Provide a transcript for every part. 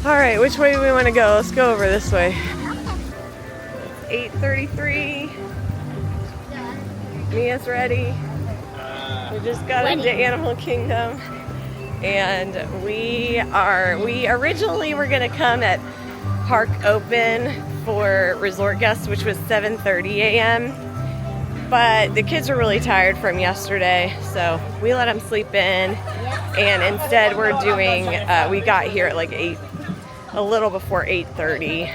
All right, which way do we want to go? Let's go over this way. 8:33. Mia's ready. We just got into Animal Kingdom, and we originally were gonna come at park open for resort guests, which was 7:30 a.m. But the kids were really tired from yesterday, so we let them sleep in, and instead we're doing. We got here at like 8, a little before 8:30.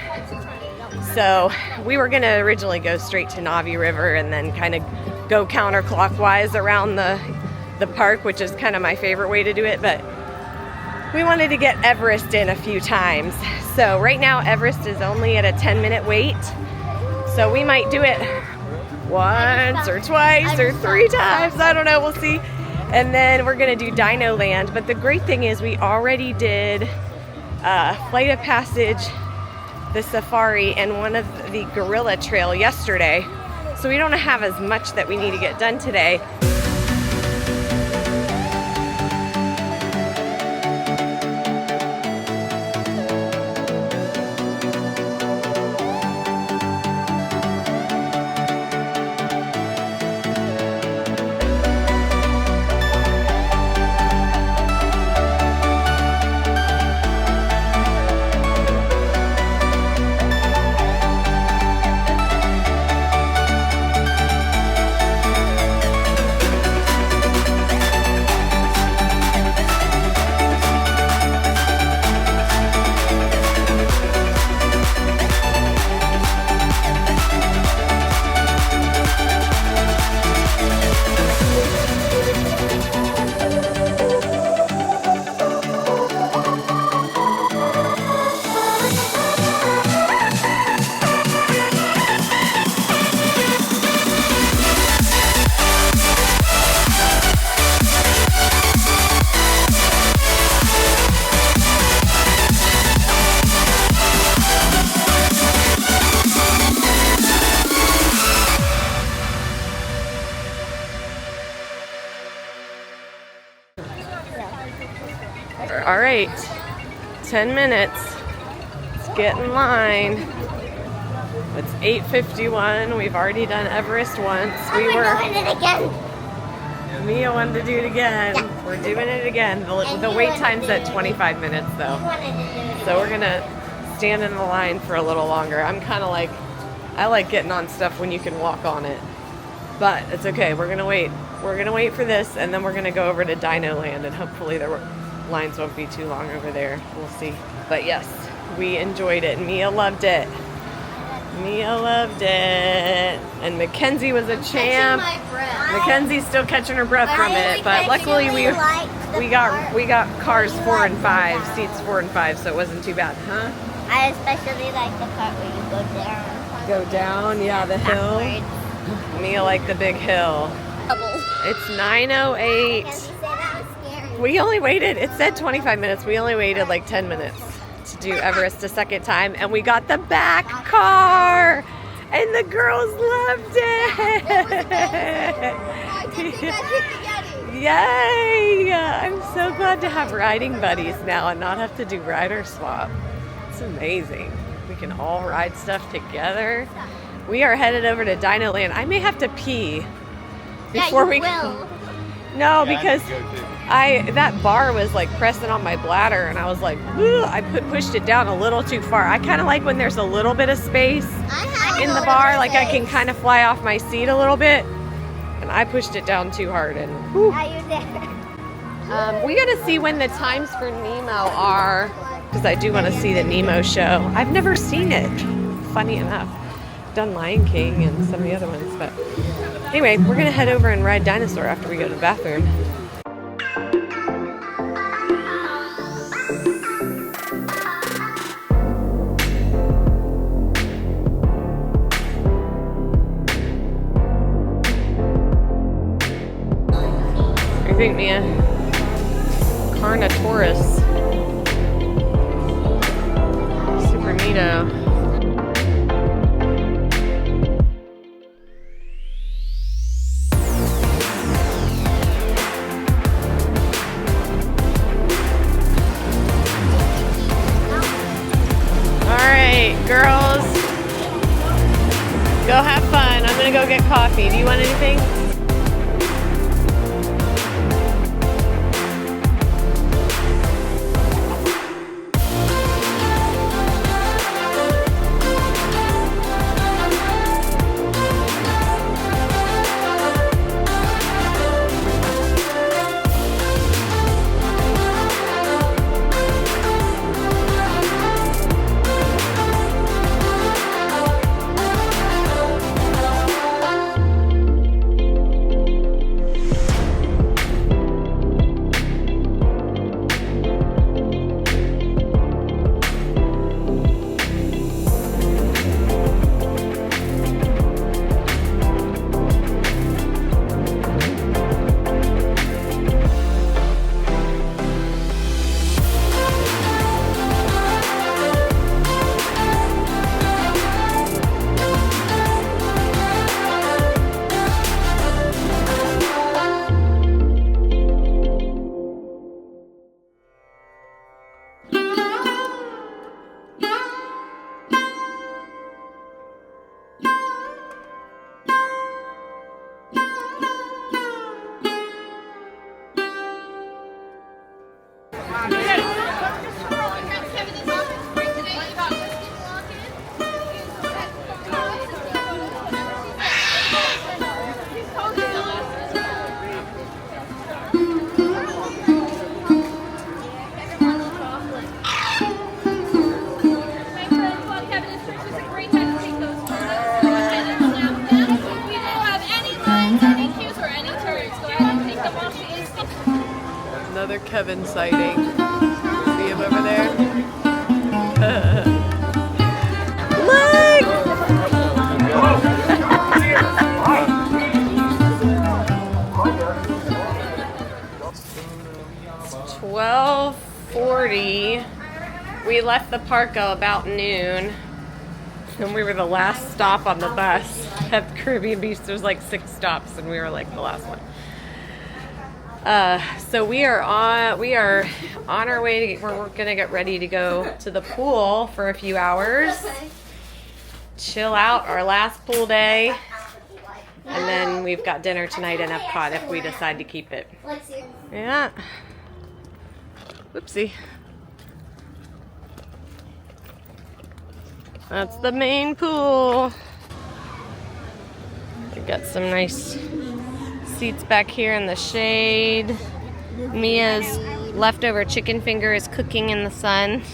So we were gonna originally go straight to Navi River and then kind of go counterclockwise around the park, which is kind of my favorite way to do it, but we wanted to get Everest in a few times. So right now Everest is only at a 10-minute wait, so we might do it once or twice or 3 times, I don't know, we'll see. And then we're gonna do Dino Land, but the great thing is we already did Flight of Passage, the safari, and one of the gorilla trail yesterday, so we don't have as much that we need to get done today. All right, 10 minutes. Let's get in line. It's 8:51. We've already done Everest once. Doing it again. Mia wanted to do it again. Yeah. We're doing it again. The wait time's at 25 minutes though. So we're gonna stand in the line for a little longer. I'm kind of like, I like getting on stuff when you can walk on it. But it's okay, we're gonna wait. We're gonna wait for this, and then we're gonna go over to Dino Land, and hopefully the lines won't be too long over there. We'll see. But yes, we enjoyed it. Mia loved it. Mia loved it. And Mackenzie was a champ. Mackenzie's still catching her breath from it, but luckily we got cars 4 and 5, seats 4 and 5, so it wasn't too bad, huh? I especially like the part where you go down. Go down, yeah, the hill. Mia liked the big hill. It's 9:08. We only waited, it said 25 minutes. We only waited like 10 minutes to do Everest a second time, and we got the back car, and the girls loved it. Yay! I'm so glad to have riding buddies now and not have to do rider swap. It's amazing. We can all ride stuff together. We are headed over to Dino Land. I may have to pee before we go. No, because that bar was like pressing on my bladder, and I was like, ooh, I pushed it down a little too far. I kind of like when there's a little bit of space in the bar, like I can kind of fly off my seat a little bit, and I pushed it down too hard. And whew. We got to see when the times for Nemo are, because I do want to see the Nemo show. I've never seen it, funny enough. I've done Lion King and some of the other ones, but anyway, we're gonna head over and ride Dinosaur after we go to the bathroom. What do you think, Mia? Carnotaurus. Super neato. Go have fun. I'm gonna go get coffee. Do you want anything? Another Kevin sighting. See him over there? Look! It's 12:40. We left the park about noon. And we were the last stop on the bus at Caribbean Beach. There's like 6 stops and we were like the last one. So we are on our way to, we're gonna get ready to go to the pool for a few hours, chill out our last pool day, and then we've got dinner tonight in EPCOT if we decide to keep it. Yeah. Whoopsie. That's the main pool. We've got some nice seats back here in the shade. Mia's leftover chicken finger is cooking in the sun.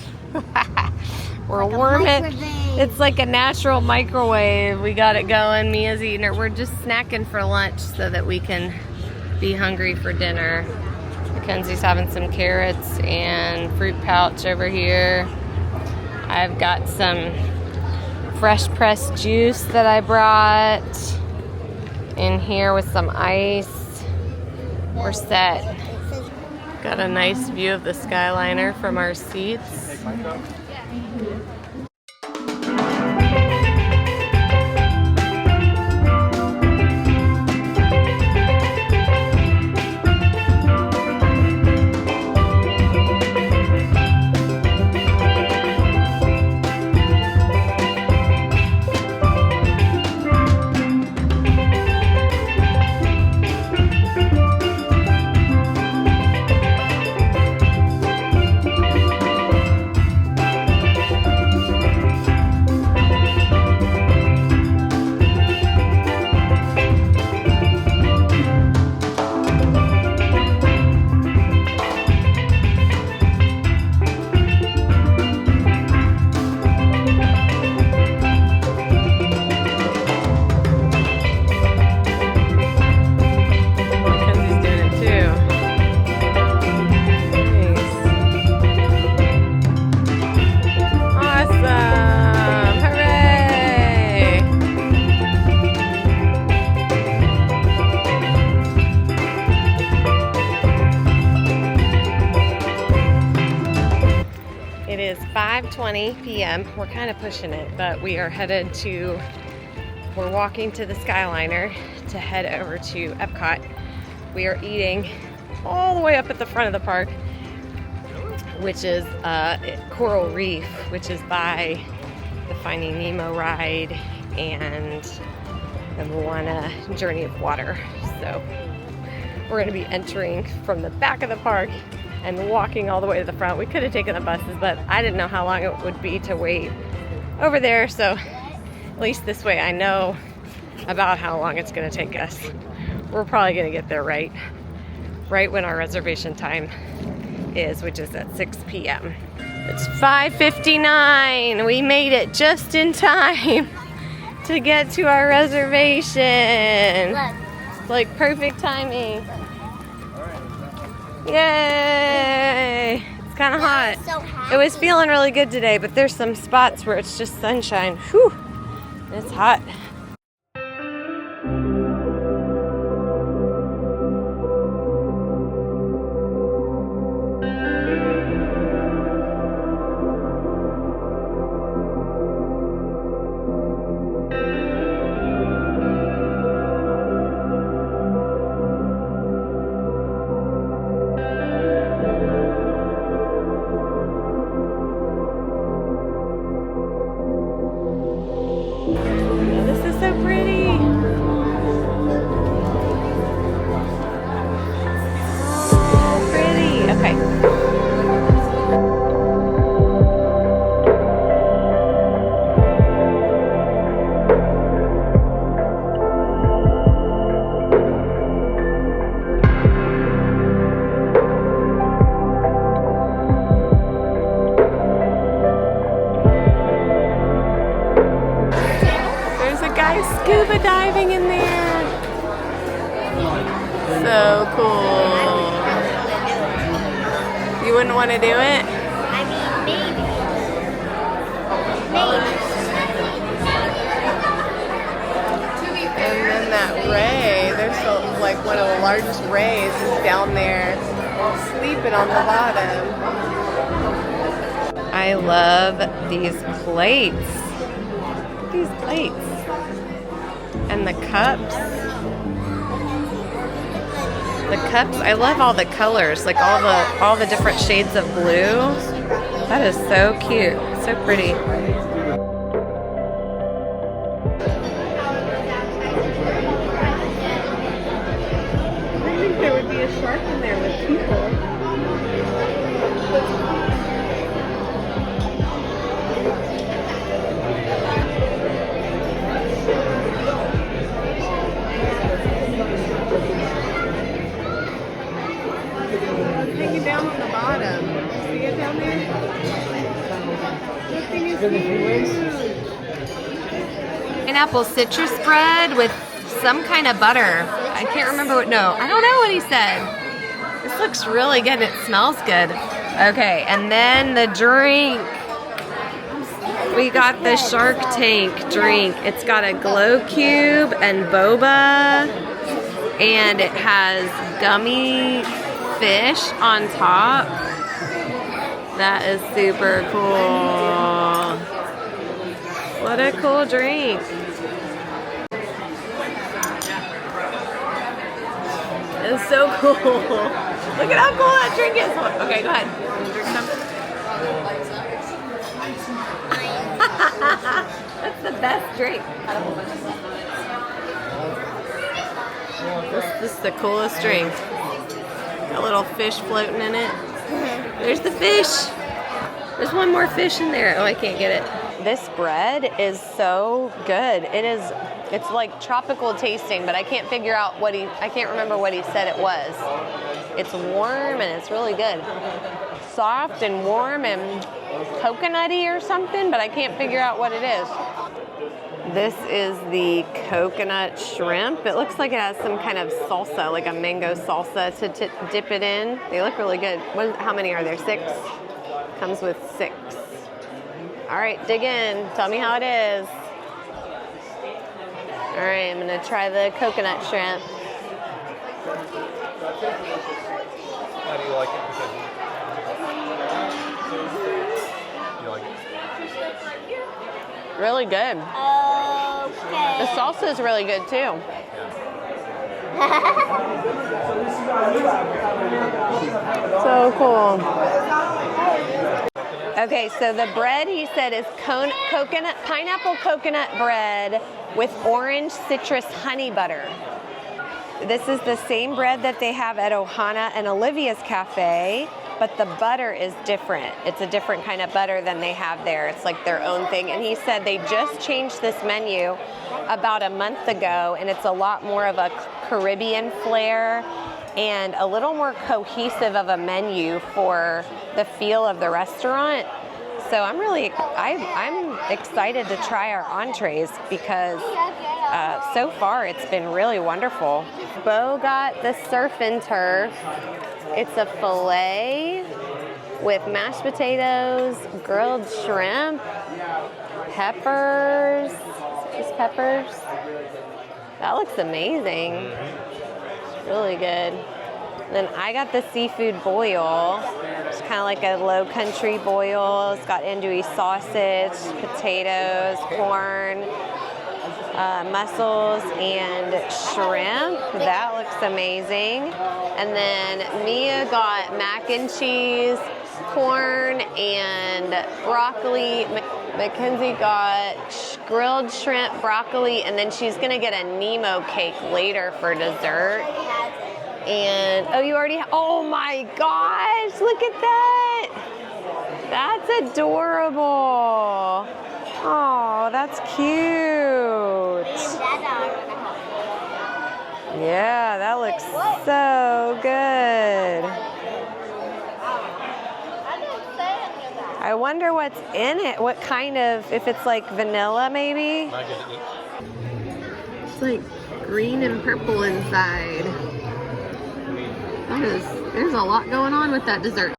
We're warming. It's like a natural microwave. We got it going. Mia's eating it. We're just snacking for lunch so that we can be hungry for dinner. Mackenzie's having some carrots and fruit pouch over here. I've got some fresh pressed juice that I brought in here with some ice. We're set. Got a nice view of the Skyliner from our seats. It is 5:20 p.m. We're kind of pushing it, but we are headed to, we're walking to the Skyliner to head over to EPCOT. We are eating all the way up at the front of the park, which is Coral Reef, which is by the Finding Nemo ride and the Moana Journey of Water. So we're gonna be entering from the back of the park and walking all the way to the front. We could have taken the buses, but I didn't know how long it would be to wait over there. So at least this way I know about how long it's gonna take us. We're probably gonna get there right when our reservation time is, which is at 6 p.m. It's 5:59. We made it just in time to get to our reservation. Look. Like perfect timing. Yay! It's kind of hot. So happy. It was feeling really good today, but there's some spots where it's just sunshine. Whew! It's hot. This is so pretty. Oh, pretty. Okay. There's a guy scuba diving in there. So cool. You wouldn't want to do it? I mean, maybe. Maybe. And then that ray, like one of the largest rays is down there sleeping on the bottom. I love these plates. These plates. And the cups. The cups, I love all the colors, like all the different shades of blue. That is so cute, so pretty. I think there would be a shark in there with people. Take it down on the bottom. See it down there? That thing is huge. Pineapple citrus bread with some kind of butter. I can't remember what, no, I don't know what he said. This looks really good and it smells good. Okay, and then the drink. We got the Shark Tank drink. It's got a glow cube and boba, and it has gummy fish on top. That is super cool. What a cool drink. It's so cool. Look at how cool that drink is. Okay, go ahead. Drink some. That's the best drink. This is the coolest drink. A little fish floating in it. There's the fish. There's one more fish in there. Oh, I can't get it. This bread is so good. It's like tropical tasting, but I can't figure out I can't remember what he said it was. It's warm and it's really good. Soft and warm and coconutty or something, but I can't figure out what it is. This is the coconut shrimp. It looks like it has some kind of salsa, like a mango salsa to dip it in. They look really good. How many are there? 6? Comes with 6. All right, dig in. Tell me how it is. All right, I'm gonna try the coconut shrimp. How do you like it? You like it? Really good. Okay. The salsa is really good too. So cool. Okay, so the bread he said is pineapple coconut bread with orange citrus honey butter. This is the same bread that they have at Ohana and Olivia's Cafe, but the butter is different. It's a different kind of butter than they have there. It's like their own thing. And he said they just changed this menu about a month ago, and it's a lot more of a Caribbean flair and a little more cohesive of a menu for the feel of the restaurant. So I'm excited to try our entrees because so far it's been really wonderful. Bo got the surf and turf. It's a filet with mashed potatoes, grilled shrimp, peppers, just peppers. That looks amazing. It's really good. Then I got the seafood boil. It's kind of like a low country boil. It's got andouille sausage, potatoes, corn, mussels, and shrimp. That looks amazing. And then Mia got mac and cheese, corn, and broccoli. Mackenzie got grilled shrimp, broccoli, and then she's gonna get a Nemo cake later for dessert. And, oh, you already, oh my gosh, look at that. That's adorable. Oh, that's cute. Yeah, that looks so good. I wonder what's in it. What kind of, if it's like vanilla maybe? It's like green and purple inside. There's a lot going on with that dessert.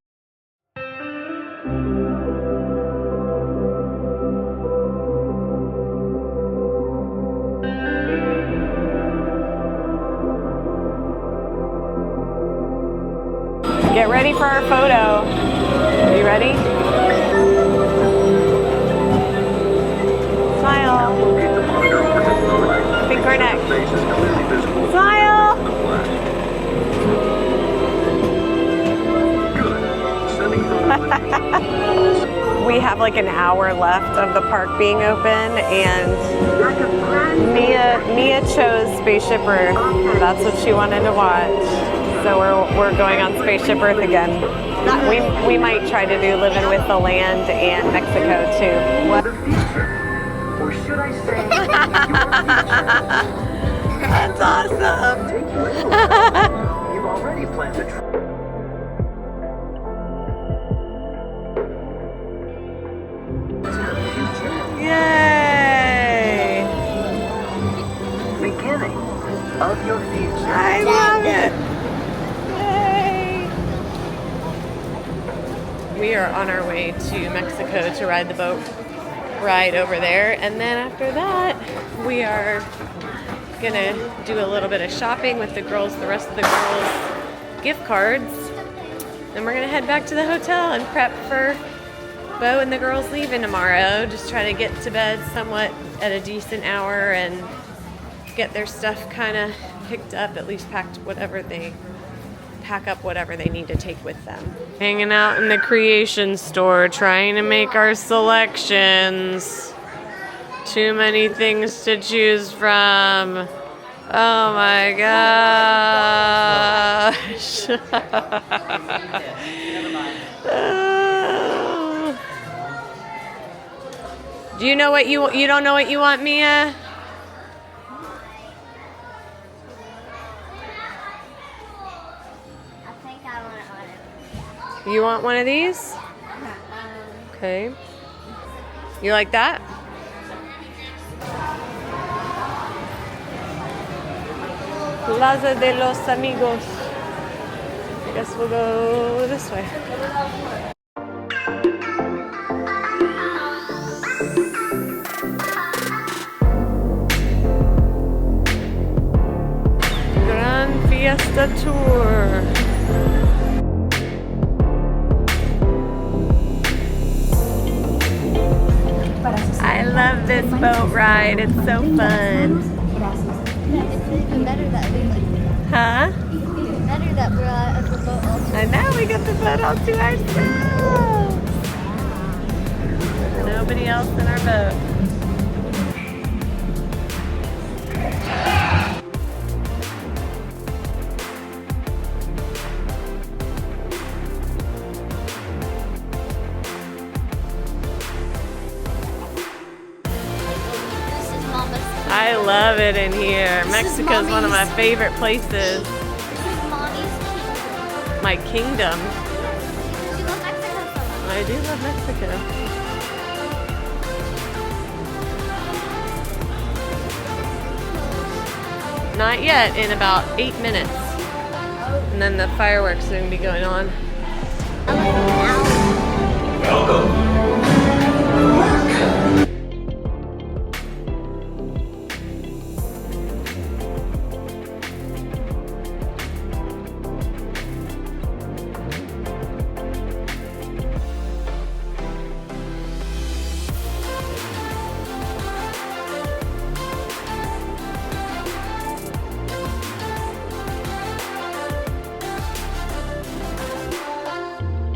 Get ready for our photo. Are you ready? Smile. Pink or neck. Smile. We have like an hour left of the park being open, and Mia chose Spaceship Earth. That's what she wanted to watch. So we're going on Spaceship Earth again. We might try to do Living with the Land and Mexico too. Or should I say, that's awesome. You've already planned the trip. Yay! Beginning of your future. I love it. Yay! We are on our way to Mexico to ride the boat ride over there, and then after that, we are gonna do a little bit of shopping with the girls, the rest of the girls' gift cards. Then we're gonna head back to the hotel and prep for Bo and the girls leaving tomorrow. Just try to get to bed somewhat at a decent hour and get their stuff kind of picked up, at least pack up whatever they need to take with them. Hanging out in the creation store, trying to make our selections. Too many things to choose from. Oh my gosh. Do you know what you don't know what you want, Mia? I think I want one of these. You want one of these? Okay. You like that? Plaza de los Amigos. I guess we'll go this way. Fiesta Tour. I love this boat ride. It's so fun. It's even better that we Huh? even better that we're at the boat all I know, we got the boat all to ourselves. nobody else in our boat. This is Mama's. I love it in here. This is Mexico's one of my Mommy's. favorite places. This is Mommy's kingdom. My kingdom. She loves Mexico so much. I do love Mexico. Not yet, in about 8 minutes. And then the fireworks are going to be going on.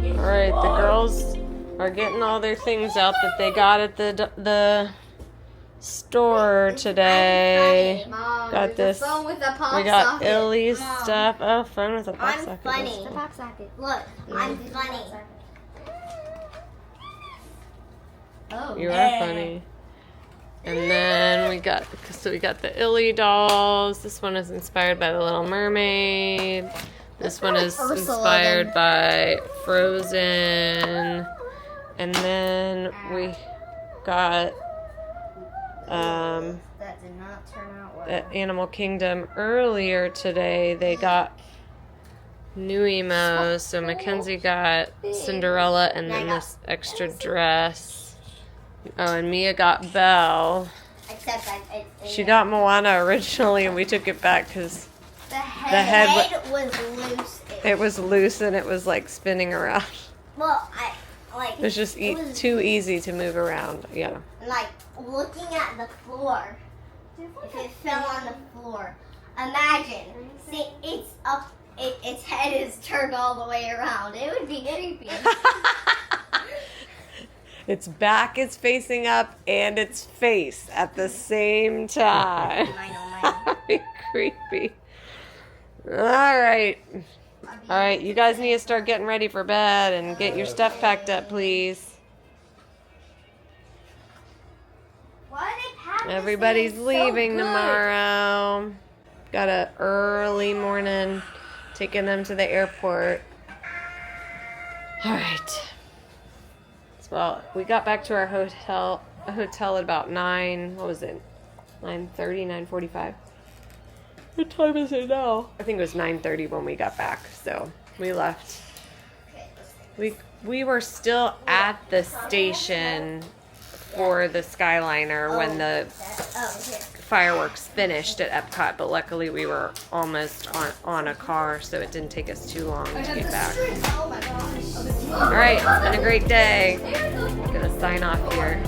Alright, the girls are getting all their things out that they got at the store today. Mom, Got there's this. a phone with a pop We got socket. Illy's Mom, stuff. Oh, phone with a pop I'm socket. funny. The pop socket. Look, I'm funny. Oh, You are funny. And then we got the Illy dolls. This one is inspired by the Little Mermaid. This one is Ursula inspired by Frozen. And then we got That did not turn out well. at Animal Kingdom earlier today. They got new emos. So Mackenzie got Cinderella and then this extra dress. Oh, and Mia got Belle. Except She got Moana originally, and we took it back because the head was loose. it was loose and it was like spinning around. Well, It was just too easy to move around. Yeah. like looking at the floor. If it fell on the floor, imagine. See, it's up. Its head is turned all the way around. It would be creepy. Its back is facing up and its face at the same time. I Be creepy. All right. All right, you guys need to start getting ready for bed and get your stuff packed up, please. Why are they packing this Everybody's thing so leaving good? tomorrow. Got a early morning, taking them to the airport. All right. Well, we got back to our hotel at about 9, what was it? 9:30, 9:45. What time is it now? I think it was 9:30 when we got back, so we left. We were still at the station for the Skyliner when the fireworks finished at EPCOT, but luckily we were almost on a car, so it didn't take us too long to get back. Oh my gosh. All right, it's been a great day. I'm gonna sign off here.